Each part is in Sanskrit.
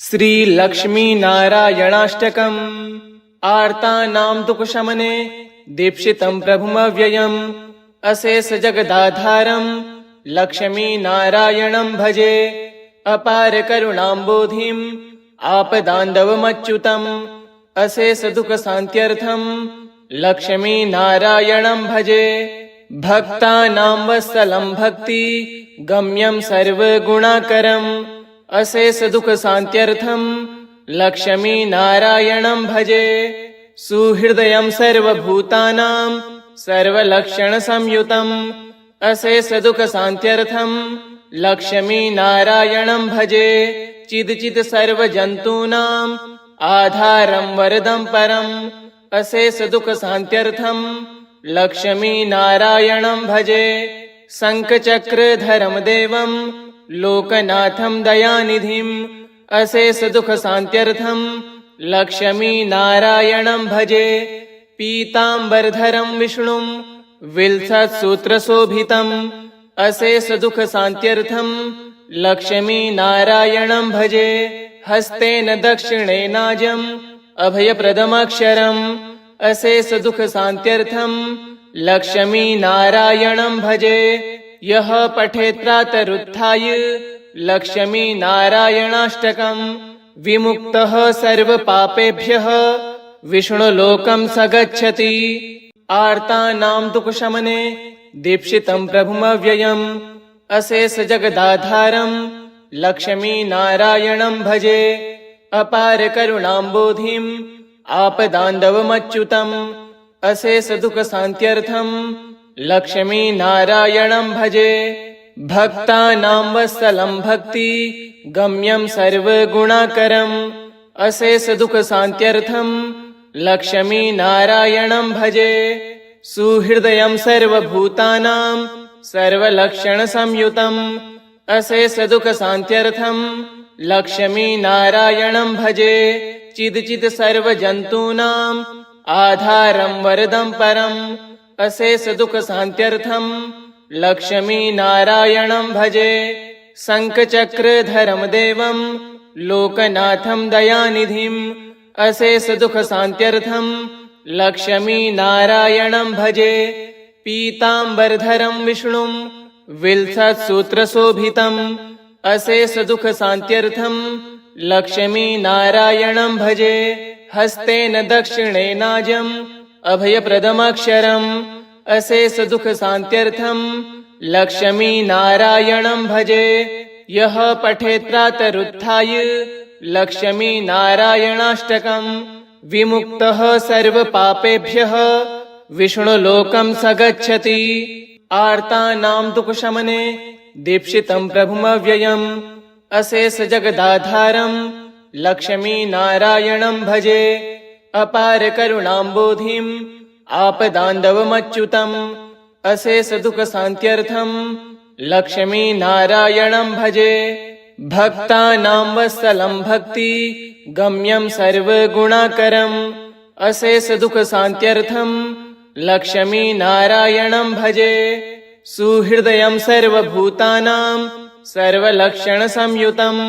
श्री लक्ष्मी नारायणाष्टकम् आर्तानां दुःखशमने दीक्षितं प्रभुमव्ययम् अशेष जगदाधारं लक्ष्मी नारायणं भजे। अपार करुणाम्बोधिम् आपदान्धवमच्युतम् अशेष दुःख शान्त्यर्थं लक्ष्मी नारायणं भजे। भक्तानां वत्सलं भक्ति गम्यं सर्वगुणाकरम् अशेष दुःख शान्त्यर्थं लक्ष्मी नारायणं भजे। सुहृदयं सर्वभूतानां सर्वलक्षण संयुतम् अशेष दुःख शान्त्यर्थं लक्ष्मी नारायणं भजे। चिदचित सर्वजन्तूनां आधारं वरदं परम् अशेष दुःख शान्त्यर्थं लक्ष्मी नारायणं भजे। शङ्खचक्रधरं देवं लोकनाथं दयानिधिम् अशेष दुःख शान्त्यर्थं लक्ष्मी नारायणं भजे। पीताम्बरधरं विष्णुं विलसत्सूत्रशोभितम् अशेष दुःख शान्त्यर्थं लक्ष्मी नारायणं भजे। हस्तेन दक्षिणेनाजम् अभयप्रदमक्षरम् अशेष दुःख शान्त्यर्थं लक्ष्मी नारायणं भजे। यः पठेत् प्रातरुत्थाय लक्ष्मी नारायणाष्टकम् विमुक्तः सर्वपापेभ्यः विष्णुलोकं स गच्छति। आर्तानां दुःखशमने दीक्षितं प्रभुमव्ययम् अशेष जगदाधारं लक्ष्मी नारायणं भजे। अपार करुणाम्बोधिम् आपदान्धवमच्युतम् अशेष दुःख शान्त्यर्थं लक्ष्मी नारायणं भजे। भक्तानां वत्सलं भक्ति गम्यं सर्वगुणाकरम् अशेष दुःख शान्त्यर्थं लक्ष्मी नारायणं भजे। सुहृदयं सर्वभूतानां सर्वलक्षण संयुतम् अशेष दुःख शान्त्यर्थं लक्ष्मी नारायणं भजे। चिदचित सर्वजन्तूनां आधारं वरदं परम् अशेष दुःख शान्त्यर्थं लक्ष्मी नारायणं भजे। शङ्खचक्रधरं देवं लोकनाथं दयानिधिम् अशेष दुःख शान्त्यर्थं लक्ष्मी नारायणं भजे। पीताम्बरधरं विष्णुं विलसत्सूत्रशोभितम् अशेष दुःख शान्त्यर्थं लक्ष्मी नारायणं भजे। हस्तेन दक्षिणेनाजम् अभयप्रदमक्षरम् अशेष दुःख शान्त्यर्थं लक्ष्मी नारायणं भजे। यः पठेत् प्रातरुत्थाय लक्ष्मी नारायणाष्टकम् विमुक्तः सर्वपापेभ्यः विष्णुलोकं स गच्छति। आर्तानां दुःखशमने दीक्षितं प्रभुमव्ययम् अशेष जगदाधारं लक्ष्मी नारायणं भजे। अपार करुणाम्बोधिम् आपदान्धवमच्युतम् अशेष दुःख शान्त्यर्थं लक्ष्मी नारायणं भजे। भक्तानां वत्सलं भक्ति गम्यं सर्वगुणाकरम् अशेष दुःख शान्त्यर्थं लक्ष्मी नारायणं भजे। सुहृदयं सर्वभूतानां सर्वलक्षण संयुतम्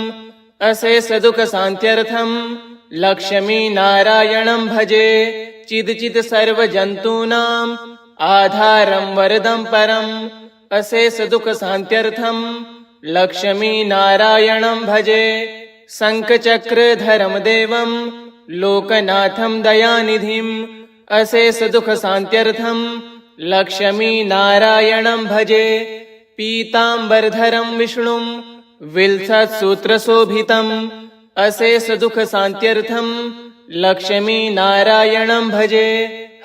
अशेष दुःख शान्त्यर्थं लक्ष्मी नारायणं भजे। चिदचित सर्वजन्तूनां आधारं वरदं परम् अशेष दुःख शान्त्यर्थं लक्ष्मी नारायणं भजे। शङ्खचक्रधरं देवं लोकनाथं दयानिधिम् अशेष दुःख शान्त्यर्थं लक्ष्मी नारायणं भजे। पीताम्बरधरं विष्णुं विलसत्सूत्रशोभितम् अशेष दुःख शान्त्यर्थं लक्ष्मी नारायणं भजे।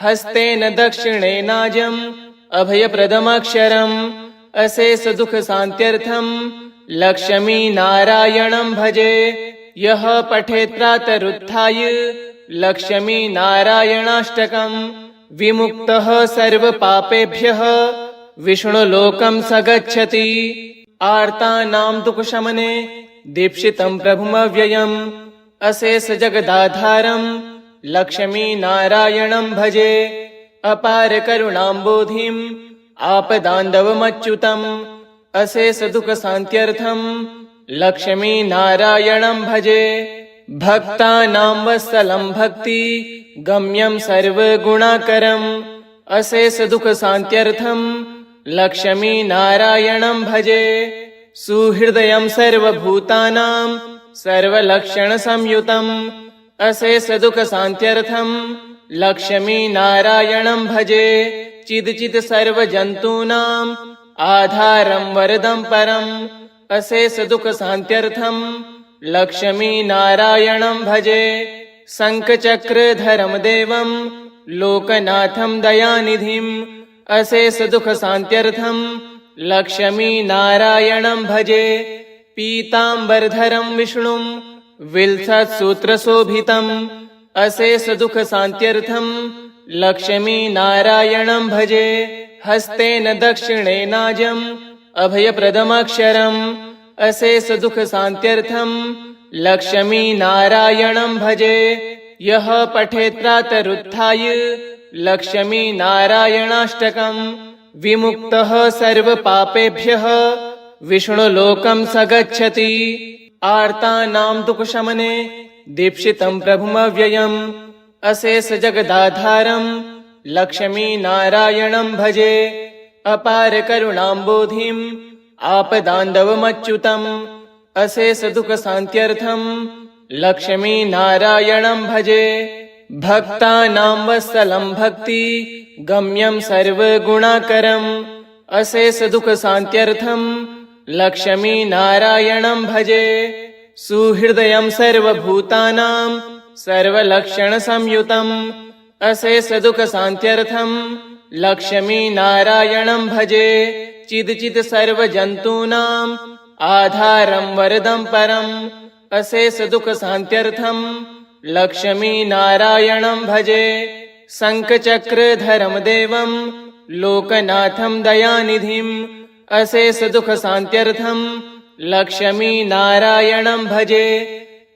हस्तेन दक्षिणेनाजम् अभयप्रदमक्षरम् अशेष दुःख शान्त्यर्थं लक्ष्मी नारायणं भजे। यः पठेत् प्रातरुत्थाय लक्ष्मी नारायणाष्टकम् विमुक्तः सर्वपापेभ्यः विष्णुलोकं स गच्छति। आर्तानां दुःखशमने दीक्षितं प्रभुमव्ययम् अशेष जगदाधारं लक्ष्मी नारायणं भजे। अपार करुणाम्बोधिम् आपदान्धवमच्युतम् अशेष दुःख शान्त्यर्थं लक्ष्मीनारायणं भजे। भक्तानां वत्सलं भक्ति गम्यं सर्वगुणाकरम् अशेष दुख शान्त्यर्थं लक्ष्मीनारायणं भजे। सुहृदयं सर्वभूतानां सर्वलक्षणसंयुतम् अशेष दुख शान्त्यर्थं लक्ष्मीनारायणं भजे। चिदचित् सर्वजन्तूनाम् आधारं वरदं परम् अशेष दुख शान्त्यर्थं लक्ष्मीनारायणं भजे। शङ्खचक्रधरं देवं लोकनाथं दयानिधिम् अशेष दुख शान्त्यर्थं लक्ष्मीनारायणं भजे। पीताम्बरधरं विष्णुं विलसत्सूत्रशोभितम् अशेष दुख शान्त्यर्थं लक्ष्मीनारायणं भजे। हस्तेन दक्षिणेनाजम् अभयप्रदमक्षरम् अशेष दुख शान्त्यर्थं लक्ष्मीनारायणं भजे। यः पठेत् प्रातरुत्थाय लक्ष्मीनारायणाष्टकम् विमुक्तः सर्वपापेभ्यः विष्णुलोकं स गच्छति। आर्तानां दुःखशमने दीक्षितं प्रभुमव्ययम् अशेष जगदाधारं लक्ष्मीनारायणं भजे। अपार करुणाम्बोधिं आपदान्धवमच्युतम् अशेष दुख शान्त्यर्थं लक्ष्मीनारायणं भजे। भक्तानां वत्सलं भक्ति गम्यं सर्वगुणाकरम् अशेष दुख शान्त्यर्थं लक्ष्मीनारायणं भजे। सुहृदयं सर्वभूतानां सर्वलक्षणसंयुतम् अशेष दुख शान्त्यर्थं लक्ष्मीनारायणं भजे। चिदचित् सर्वजन्तूनाम् आधारं वरदं परम् अशेष दुख शान्त्यर्थं लक्ष्मीनारायणं भजे। शङ्खचक्रधरं देवं लोकनाथं दयानिधिम् अशेष दुख शान्त्यर्थं लक्ष्मीनारायणं भजे।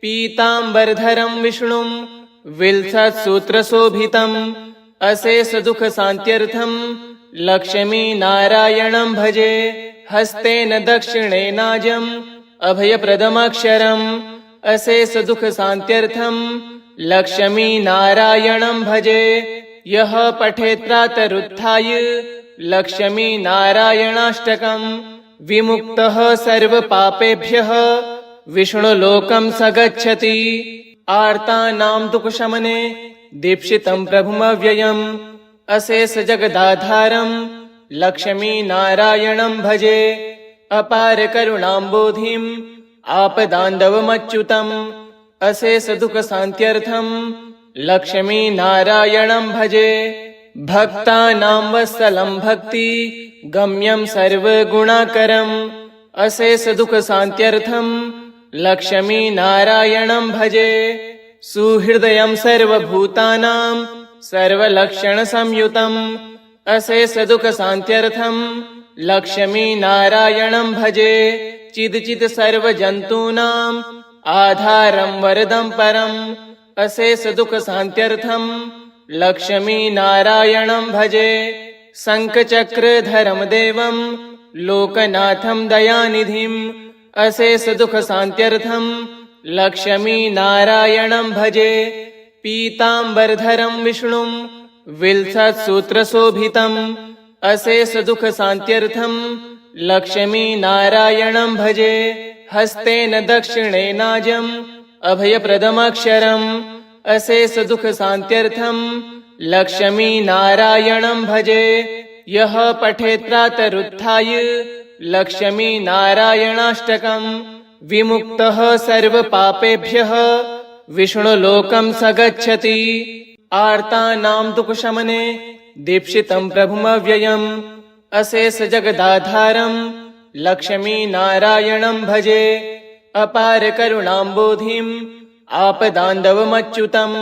पीताम्बरधरं विष्णुं विलसत्सूत्रशोभितम् अशेष दुख शान्त्यर्थं लक्ष्मीनारायणं भजे। हस्तेन दक्षिणेनाजम् अभयप्रदमक्षरम् अशेष दुख शान्त्यर्थं लक्ष्मीनारायणं भजे। यः पठेत् प्रातरुत्थाय लक्ष्मीनारायणाष्टकम् विमुक्तः सर्वपापेभ्यः विष्णुलोकं स गच्छति। आर्तानां दुःखशमने दीक्षितं प्रभुमव्ययम् अशेष जगदाधारं लक्ष्मीनारायणं भजे। अपार करुणाम्बोधिं आपदान्धवमच्युतम् अशेष दुख शान्त्यर्थं लक्ष्मीनारायणं भजे। भक्तानां वत्सलं भक्ति गम्यं सर्वगुणाकरम् अशेष दुख शान्त्यर्थं लक्ष्मीनारायणं भजे। सुहृदयं सर्वभूतानां सर्वलक्षणसंयुतम् अशेष दुख शान्त्यर्थं लक्ष्मीनारायणं भजे। चिदचित् सर्वजन्तूनाम् आधारं वरदं परम् अशेष दुख शान्त्यर्थं लक्ष्मीनारायणं भजे। शङ्खचक्रधरं देवं लोकनाथं दयानिधिम् अशेष दुख शान्त्यर्थं लक्ष्मीनारायणं भजे। पीताम्बरधरं विष्णुं विलसत्सूत्रशोभितम् अशेष दुख शान्त्यर्थं लक्ष्मीनारायणं भजे। हस्तेन दक्षिणेनाजम् अभयप्रदमक्षरम् अशेष दुख शान्त्यर्थं लक्ष्मीनारायणं भजे। यः पठेत् प्रातरुत्थाय लक्ष्मीनारायणाष्टकम् विमुक्तः सर्वपापेभ्यः विष्णुलोकं स गच्छति। आर्तानां दुःखशमने दीक्षितं प्रभुमव्ययम् अशेष जगदाधारं लक्ष्मीनारायणं भजे। अपार करुणाम्बोधिं आपदान्धवमच्युतम्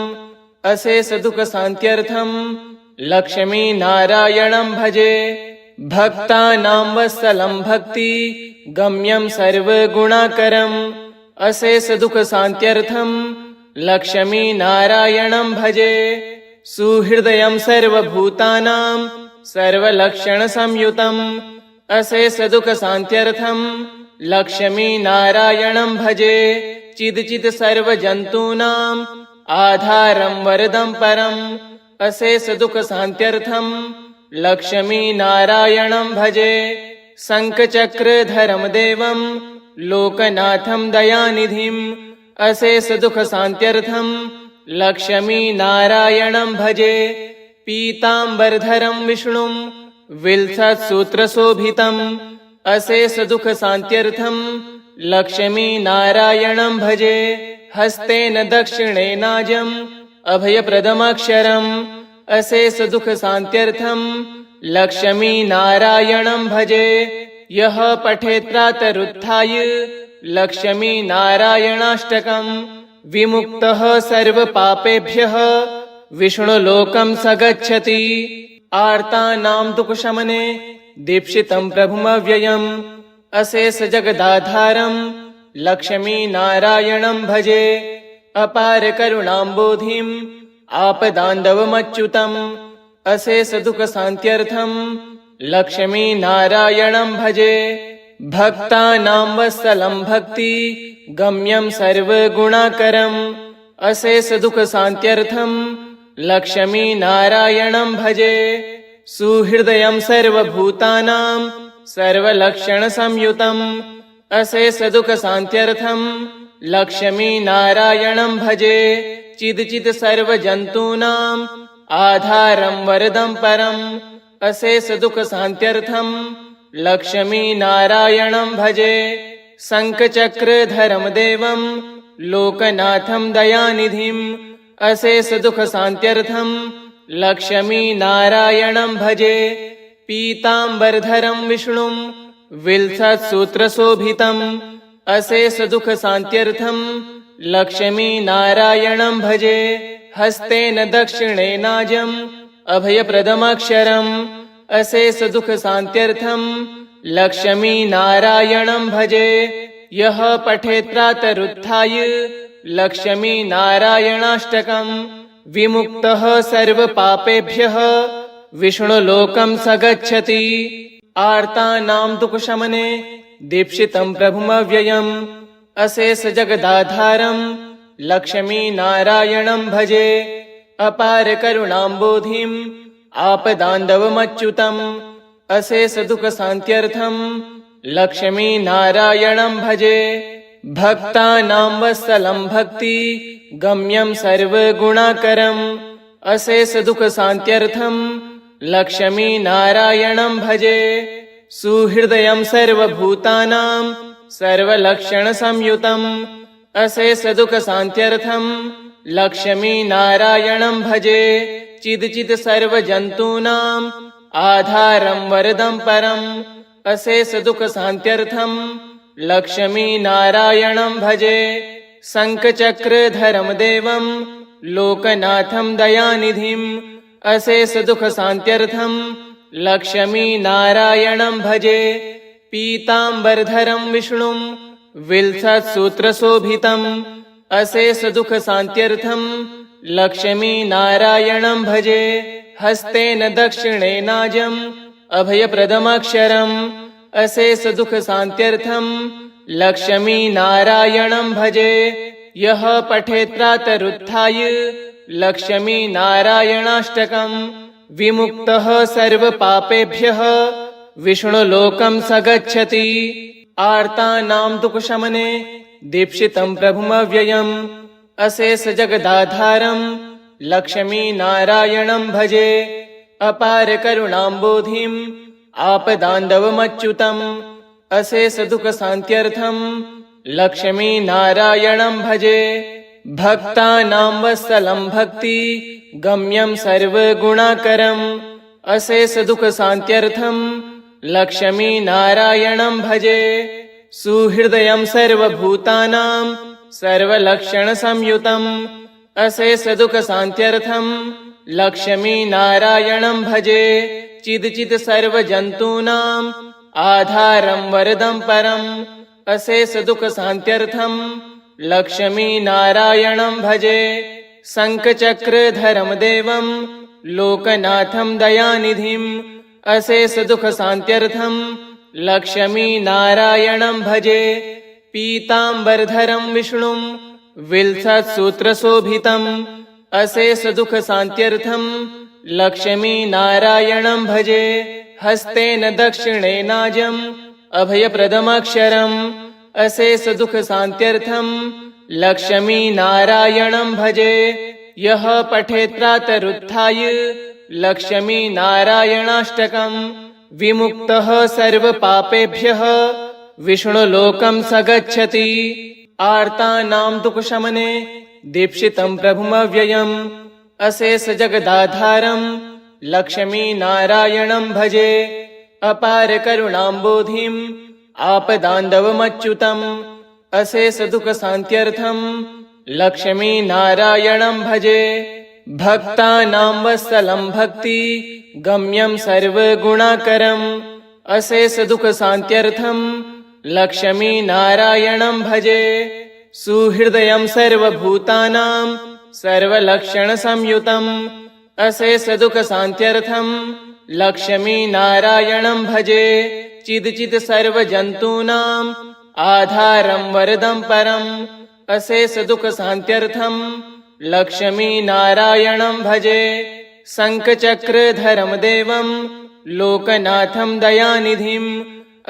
अशेष दुख शान्त्यर्थं लक्ष्मीनारायणं भजे। भक्तानां वत्सलं भक्ति गम्यं सर्वगुणाकरम् अशेष दुख शान्त्यर्थं लक्ष्मीनारायणं भजे। सुहृदयं सर्वभूतानां सर्वलक्षणसंयुतम् अशेष दुख शान्त्यर्थं लक्ष्मीनारायणं भजे चिदचित् सर्वजन्तूनाम् आधारं वरदं परम् अशेषदुःखशान्त्यर्थं लक्ष्मीनारायणं भजे शङ्खचक्रधरं देवं लोकनाथं दयानिधिम् अशेषदुःखशान्त्यर्थं लक्ष्मीनारायणं भजे पीताम्बरधरं विष्णुं विलसत्सूत्रशोभितम् अशेषदुःखशान्त्यर्थं लक्ष्मीनारायणं भजे हस्तेन दक्षिणेनाजम् अभयप्रदमक्षरम् अशेषदुःखशान्त्यर्थं लक्ष्मीनारायणं भजे यः पठेत् प्रातरुत्थाय लक्ष्मीनारायणाष्टकम् विमुक्तः सर्वपापेभ्यः विष्णुलोकं स गच्छति आर्तानां दुःखशमने दीक्षितं प्रभुमव्ययम् अशेषजगदाधारं लक्ष्मीनारायणं भजे अपारकरुणाम्बोधिम् आपदान्धवमच्युतम् अशेषदुःखशान्त्यर्थं लक्ष्मीनारायणं भजे भक्तानां वत्सलं भक्ति गम्यं सर्वगुणाकरम् अशेषदुःखशान्त्यर्थं लक्ष्मीनारायणं भजे सुहृदयं सर्वभूतानां सर्वलक्षणसंयुतम् अशेषदुःखशान्त्यर्थं लक्ष्मीनारायणं भजे चिदचित् सर्वजन्तूनाम् आधारं वरदं परम् अशेषदुःखशान्त्यर्थं लक्ष्मीनारायणं भजे शङ्खचक्रधरं देवं लोकनाथं दयानिधिम् अशेषदुःखशान्त्यर्थं लक्ष्मीनारायणं भजे पीताम्बरधरं विष्णुं विलसत्सूत्रशोभितम् अशेषदुःखशान्त्यर्थं लक्ष्मीनारायणं भजे हस्तेन दक्षिणेनाजम् अभयप्रदमक्षरम् अशेषदुःखशान्त्यर्थं लक्ष्मीनारायणं भजे यः पठेत् प्रातरुत्थाय लक्ष्मीनारायणाष्टकम् विमुक्तः सर्वपापेभ्यः विष्णुलोकं स गच्छति आर्तानां दुःखशमने दीक्षितं प्रभुमव्ययम् अशेषजगदाधारं लक्ष्मीनारायणं भजे अपारकरुणाम्बोधिम् आपदान्धवमच्युतम् अशेषदुःखशान्त्यर्थं लक्ष्मीनारायणं भजे भक्तानां वत्सलं भक्ति गम्यं सर्वगुणाकरम् अशेषदुःखशान्त्यर्थं लक्ष्मीनारायणं भजे सुहृदयं सर्वभूतानां सर्वलक्षणसंयुतम् अशेषदुःखशान्त्यर्थं लक्ष्मीनारायणं भजे चिदचित् सर्वजन्तूनाम् आधारं वरदं परम् अशेषदुःखशान्त्यर्थं लक्ष्मीनारायणं भजे शङ्खचक्रधरं देवं लोकनाथं दयानिधिम् अशेषदुःखशान्त्यर्थं लक्ष्मीनारायणं भजे पीताम्बरधरं विष्णुं विलसत्सूत्रशोभितम् अशेषदुःखशान्त्यर्थं लक्ष्मीनारायणं भजे हस्तेन दक्षिणेनाजम् अभयप्रदमक्षरम् अशेषदुःखशान्त्यर्थं लक्ष्मीनारायणं भजे यः पठेत् प्रातरुत्थाय लक्ष्मीनारायणाष्टकम् विमुक्तः सर्वपापेभ्यः विष्णुलोकं स गच्छति आर्तानां दुःखशमने दीक्षितं प्रभुमव्ययम् अशेषजगदाधारं लक्ष्मीनारायणं भजे अपारकरुणाम्बोधिम् आपदान्धवमच्युतम् अशेषदुःखशान्त्यर्थं लक्ष्मीनारायणं भजे भक्तानां वत्सलं भक्ति गम्यं सर्वगुणाकरम् अशेषदुःखशान्त्यर्थं लक्ष्मीनारायणं भजे सुहृदयं सर्वभूतानां सर्वलक्षणसंयुतम् अशेषदुःखशान्त्यर्थं लक्ष्मीनारायणं भजे चिदचित् सर्वजन्तूनाम् आधारं वरदं परम् अशेषदुःखशान्त्यर्थं लक्ष्मीनारायणं भजे शङ्खचक्रधरं देवं लोकनाथं दयानिधिम् अशेषदुःखशान्त्यर्थं लक्ष्मीनारायणं भजे पीताम्बरधरं विष्णुं विलसत्सूत्रशोभितम् अशेषदुःखशान्त्यर्थं लक्ष्मीनारायणं भजे हस्तेन दक्षिणेनाजम् अभयप्रदमक्षरम् अशेषदुःखशान्त्यर्थं लक्ष्मीनारायणं भजे यः पठेत् प्रातरुत्थाय लक्ष्मीनारायणाष्टकम् विमुक्तः सर्वपापेभ्यः विष्णुलोकं स गच्छति आर्तानां दुःखशमने दीक्षितं प्रभुमव्ययम् अशेषजगदाधारं लक्ष्मीनारायणं भजे अपारकरुणाम्बोधिम् आपदान्धवमच्युतम् अशेषदुःखशान्त्यर्थं लक्ष्मीनारायणं भजे भक्तानां वत्सलं भक्ति गम्यं सर्वगुणाकरम् अशेषदुःखशान्त्यर्थं लक्ष्मीनारायणं भजे सुहृदयं सर्वभूतानां सर्वलक्षणसंयुतम् अशेषदुःखशान्त्यर्थं लक्ष्मीनारायणं भजे चिदचित् सर्वजन्तूनाम् आधारं वरदं परम् अशेषदुःखशान्त्यर्थं लक्ष्मीनारायणं भजे शङ्खचक्रधरं देवं लोकनाथं दयानिधिम्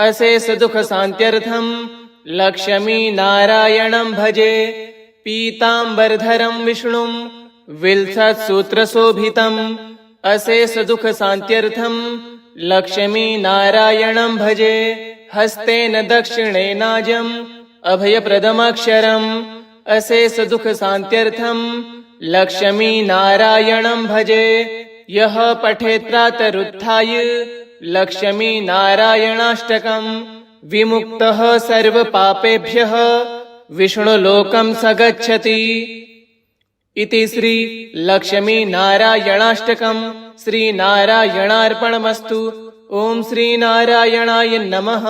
अशेषदुःखशान्त्यर्थं लक्ष्मीनारायणं भजे पीताम्बरधरं विष्णुं विलसत्सूत्रशोभितम् अशेषदुःखशान्त्यर्थं लक्ष्मीनारायणं भजे हस्तेन दक्षिणेनाजम् अभयप्रदमक्षरम् अशेषदुःखशान्त्यर्थं लक्ष्मीनारायणं भजे यः पठेत् प्रातरुत्थाय लक्ष्मीनारायणाष्टकम् विमुक्तः सर्वपापेभ्यः विष्णुलोकं स गच्छति इति श्री लक्ष्मीनारायणाष्टकम् श्रीनारायणार्पणमस्तु। ओम श्रीनारायणाय नमः।